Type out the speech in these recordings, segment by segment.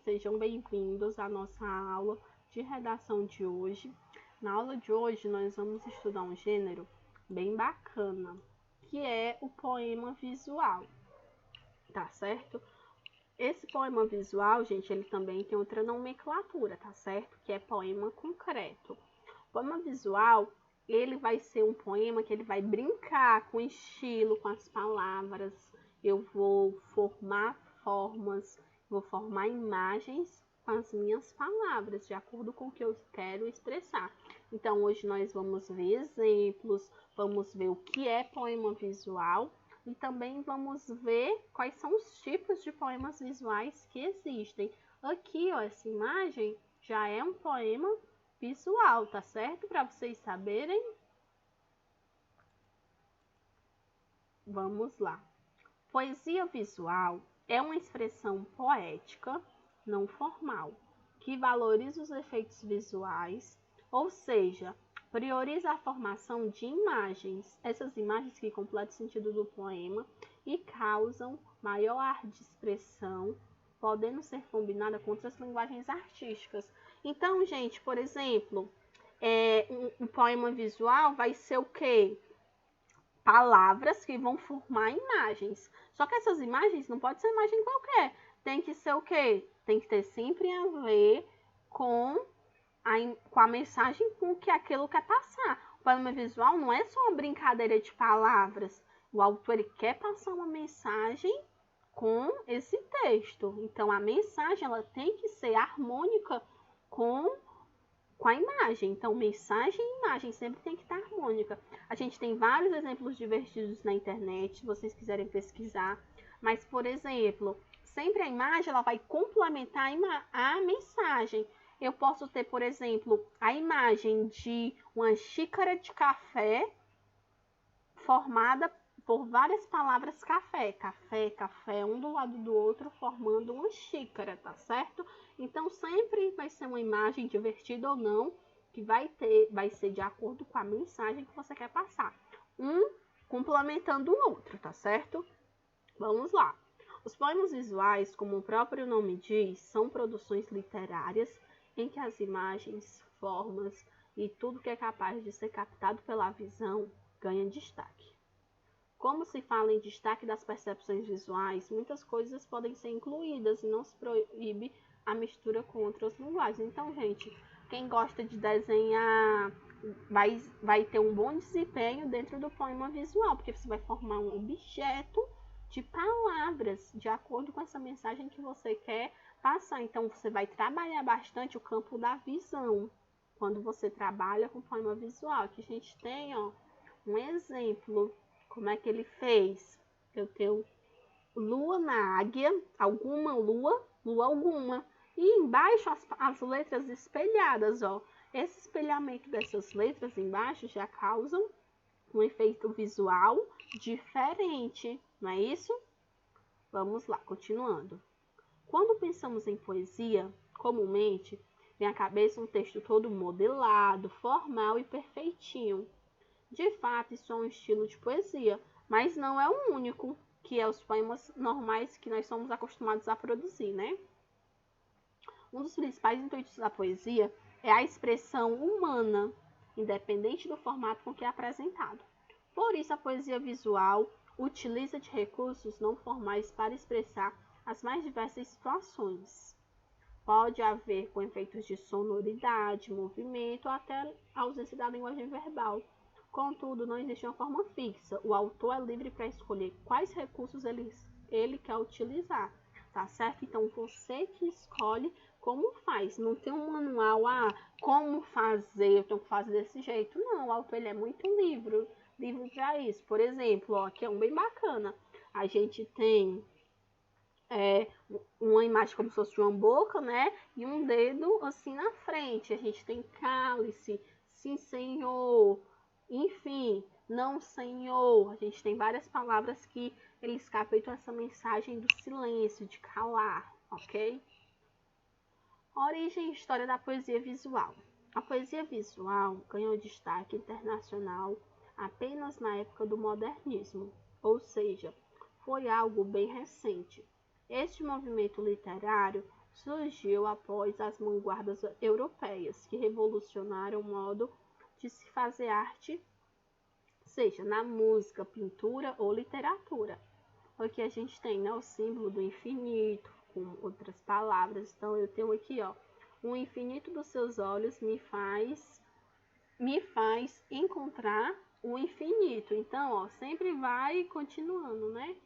Sejam bem-vindos à nossa aula de redação de hoje. Na aula de hoje, nós vamos estudar um gênero bem bacana, que é o poema visual, tá certo? Esse poema visual, gente, ele também tem outra nomenclatura, tá certo? Que é poema concreto. O poema visual, ele vai ser um poema que ele vai brincar com o estilo, com as palavras. Eu vou formar formas, vou formar imagens com as minhas palavras, de acordo com o que eu quero expressar. Então, hoje nós vamos ver exemplos, vamos ver o que é poema visual e também vamos ver quais são os tipos de poemas visuais que existem. Aqui, ó, essa imagem já é um poema visual, tá certo? Para vocês saberem. Vamos lá. Poesia visual é uma expressão poética, não formal, que valoriza os efeitos visuais, ou seja, prioriza a formação de imagens, essas imagens que completam o sentido do poema e causam maior ar de expressão, podendo ser combinada com outras linguagens artísticas. Então, gente, por exemplo, um poema visual vai ser o quê? Palavras que vão formar imagens. Só que essas imagens não pode ser imagem qualquer. Tem que ser o quê? Tem que ter sempre a ver com a mensagem, com o que aquilo quer passar. O poema visual não é só uma brincadeira de palavras. O autor ele quer passar uma mensagem com esse texto. Então, a mensagem ela tem que ser harmônica com a imagem. Então, mensagem e imagem sempre tem que estar harmônica. A gente tem vários exemplos divertidos na internet, se vocês quiserem pesquisar. Mas, por exemplo, sempre a imagem ela vai complementar a mensagem. Eu posso ter, por exemplo, a imagem de uma xícara de café formada por várias palavras café, café, café, um do lado do outro, formando uma xícara, tá certo? Então, sempre vai ser uma imagem divertida ou não, que vai ser de acordo com a mensagem que você quer passar. Um complementando o outro, tá certo? Vamos lá. Os poemas visuais, como o próprio nome diz, são produções literárias em que as imagens, formas e tudo que é capaz de ser captado pela visão ganha destaque. Como se fala em destaque das percepções visuais, muitas coisas podem ser incluídas e não se proíbe a mistura com outras linguagens. Então, gente, quem gosta de desenhar vai ter um bom desempenho dentro do poema visual, porque você vai formar um objeto de palavras de acordo com essa mensagem que você quer passar. Então, você vai trabalhar bastante o campo da visão quando você trabalha com poema visual. Aqui a gente tem, ó, um exemplo. Como é que ele fez? Eu tenho lua na águia, alguma lua, lua alguma. E embaixo as letras espelhadas, ó. Esse espelhamento dessas letras embaixo já causam um efeito visual diferente, não é isso? Vamos lá, continuando. Quando pensamos em poesia, comumente vem à cabeça um texto todo modelado, formal e perfeitinho. De fato, isso é um estilo de poesia, mas não é o único, que é os poemas normais que nós somos acostumados a produzir, né? Um dos principais intuitos da poesia é a expressão humana, independente do formato com que é apresentado. Por isso, a poesia visual utiliza de recursos não formais para expressar as mais diversas situações. Pode haver com efeitos de sonoridade, movimento ou até a ausência da linguagem verbal. Contudo, não existe uma forma fixa. O autor é livre para escolher quais recursos ele quer utilizar, tá certo? Então, você que escolhe como faz. Não tem um manual, como fazer, eu tenho que fazer desse jeito. Não, o autor ele é muito livre para isso. Por exemplo, ó, aqui é um bem bacana. A gente tem uma imagem como se fosse uma boca, né? E um dedo assim na frente. A gente tem cálice, sim, senhor. Enfim, não, senhor. A gente tem várias palavras que eles captam essa mensagem do silêncio, de calar, ok? Origem e história da poesia visual. A poesia visual ganhou destaque internacional apenas na época do modernismo, ou seja, foi algo bem recente. Este movimento literário surgiu após as vanguardas europeias, que revolucionaram o modo de se fazer arte, seja na música, pintura ou literatura. Aqui a gente tem, né, o símbolo do infinito, com outras palavras. Então, eu tenho aqui, ó, o infinito dos seus olhos me faz encontrar o infinito. Então, ó, sempre vai continuando, né?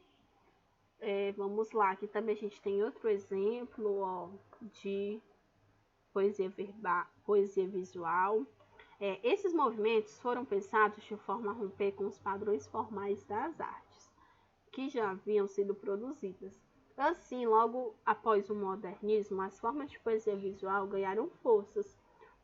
Vamos lá, aqui também a gente tem outro exemplo, ó, de poesia verbal, poesia visual. Esses movimentos foram pensados de forma a romper com os padrões formais das artes, que já haviam sido produzidas. Assim, logo após o modernismo, as formas de poesia visual ganharam forças,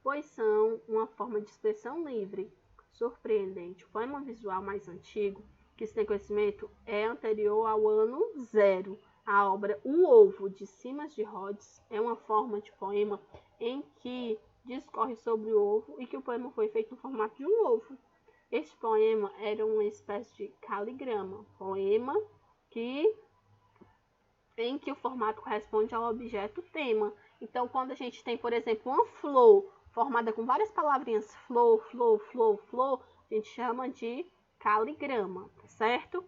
pois são uma forma de expressão livre, surpreendente. O poema visual mais antigo que se tem conhecimento é anterior ao ano 0. A obra O Ovo, de Simas de Rhodes, é uma forma de poema em que discorre sobre o ovo e que o poema foi feito no formato de um ovo. Este poema era uma espécie de caligrama, poema em que o formato corresponde ao objeto tema. Então, quando a gente tem, por exemplo, uma flor formada com várias palavrinhas, flor, flor, flor, flor, a gente chama de caligrama, certo?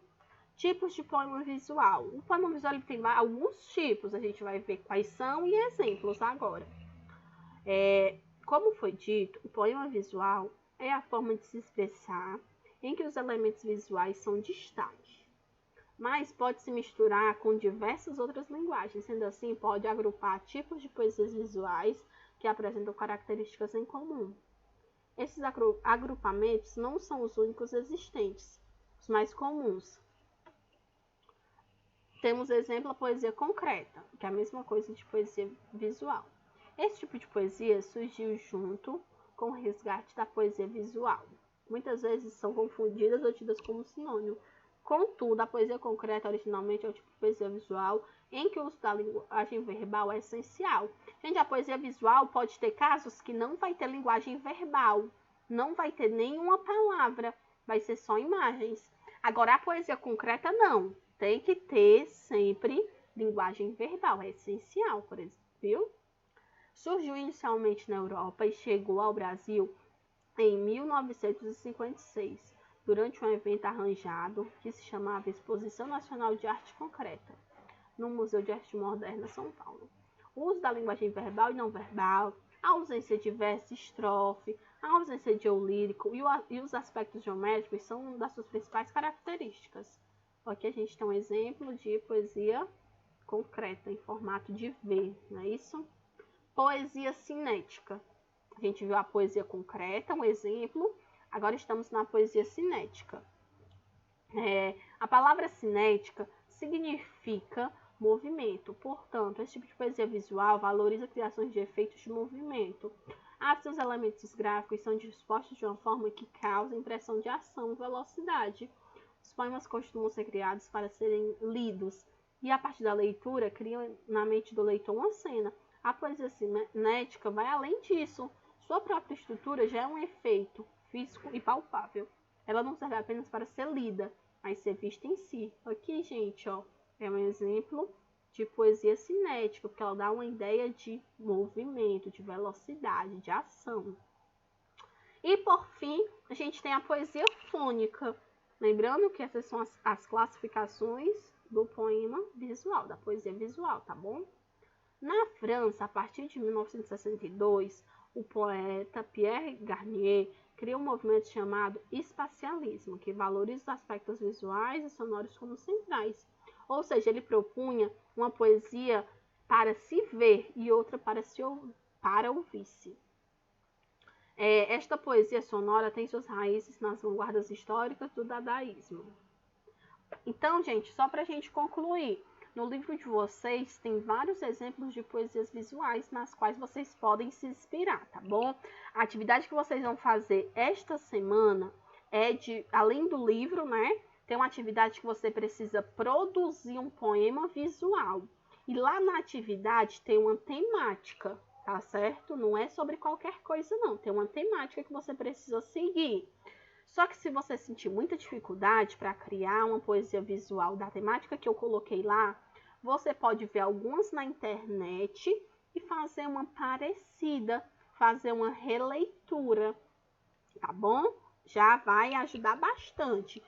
Tipos de poema visual. O poema visual ele tem alguns tipos, a gente vai ver quais são e exemplos agora. Como foi dito, o poema visual é a forma de se expressar em que os elementos visuais são destaque, mas pode se misturar com diversas outras linguagens. Sendo assim, pode agrupar tipos de poesias visuais que apresentam características em comum. Esses agrupamentos não são os únicos existentes, os mais comuns. Temos exemplo a poesia concreta, que é a mesma coisa de poesia visual. Esse tipo de poesia surgiu junto com o resgate da poesia visual. Muitas vezes são confundidas ou tidas como sinônimo. Contudo, a poesia concreta originalmente é o tipo de poesia visual em que o uso da linguagem verbal é essencial. Gente, a poesia visual pode ter casos que não vai ter linguagem verbal, não vai ter nenhuma palavra, vai ser só imagens. Agora, a poesia concreta não, tem que ter sempre linguagem verbal, é essencial, por exemplo, viu? Surgiu inicialmente na Europa e chegou ao Brasil em 1956, durante um evento arranjado que se chamava Exposição Nacional de Arte Concreta, no Museu de Arte Moderna, São Paulo. O uso da linguagem verbal e não verbal, a ausência de verso e estrofe, a ausência de eu lírico e os aspectos geométricos são uma das suas principais características. Aqui a gente tem um exemplo de poesia concreta em formato de V, não é isso? Poesia cinética. A gente viu a poesia concreta, um exemplo. Agora estamos na poesia cinética. A palavra cinética significa movimento. Portanto, esse tipo de poesia visual valoriza criações de efeitos de movimento. Seus elementos gráficos são dispostos de uma forma que causa impressão de ação e velocidade. Os poemas costumam ser criados para serem lidos e, a partir da leitura, criam na mente do leitor uma cena. A poesia cinética vai além disso. Sua própria estrutura já é um efeito físico e palpável. Ela não serve apenas para ser lida, mas ser vista em si. Aqui, gente, ó, é um exemplo de poesia cinética, porque ela dá uma ideia de movimento, de velocidade, de ação. E, por fim, a gente tem a poesia fônica. Lembrando que essas são as classificações do poema visual, da poesia visual, tá bom? Na França, a partir de 1962, o poeta Pierre Garnier criou um movimento chamado espacialismo, que valoriza os aspectos visuais e sonoros como centrais. Ou seja, ele propunha uma poesia para se ver e outra para ouvir-se. Esta poesia sonora tem suas raízes nas vanguardas históricas do dadaísmo. Então, gente, só para a gente concluir, no livro de vocês tem vários exemplos de poesias visuais nas quais vocês podem se inspirar, tá bom? A atividade que vocês vão fazer esta semana além do livro, né? Tem uma atividade que você precisa produzir um poema visual. E lá na atividade tem uma temática, tá certo? Não é sobre qualquer coisa, não. Tem uma temática que você precisa seguir. Só que se você sentir muita dificuldade para criar uma poesia visual da temática que eu coloquei lá, você pode ver algumas na internet e fazer uma parecida, fazer uma releitura, tá bom? Já vai ajudar bastante.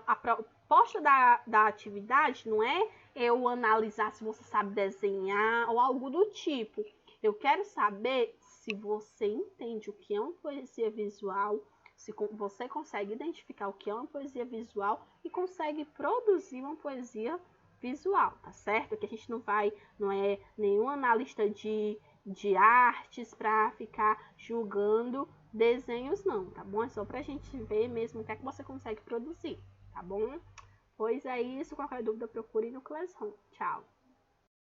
A proposta da atividade não é eu analisar se você sabe desenhar ou algo do tipo. Eu quero saber se você entende o que é uma poesia visual, se você consegue identificar o que é uma poesia visual e consegue produzir uma poesia visual, tá certo? Que a gente não é nenhum analista de artes para ficar julgando desenhos não, tá bom? É só pra gente ver mesmo o que é que você consegue produzir, tá bom? Pois é isso, qualquer dúvida procure no Classroom. Tchau!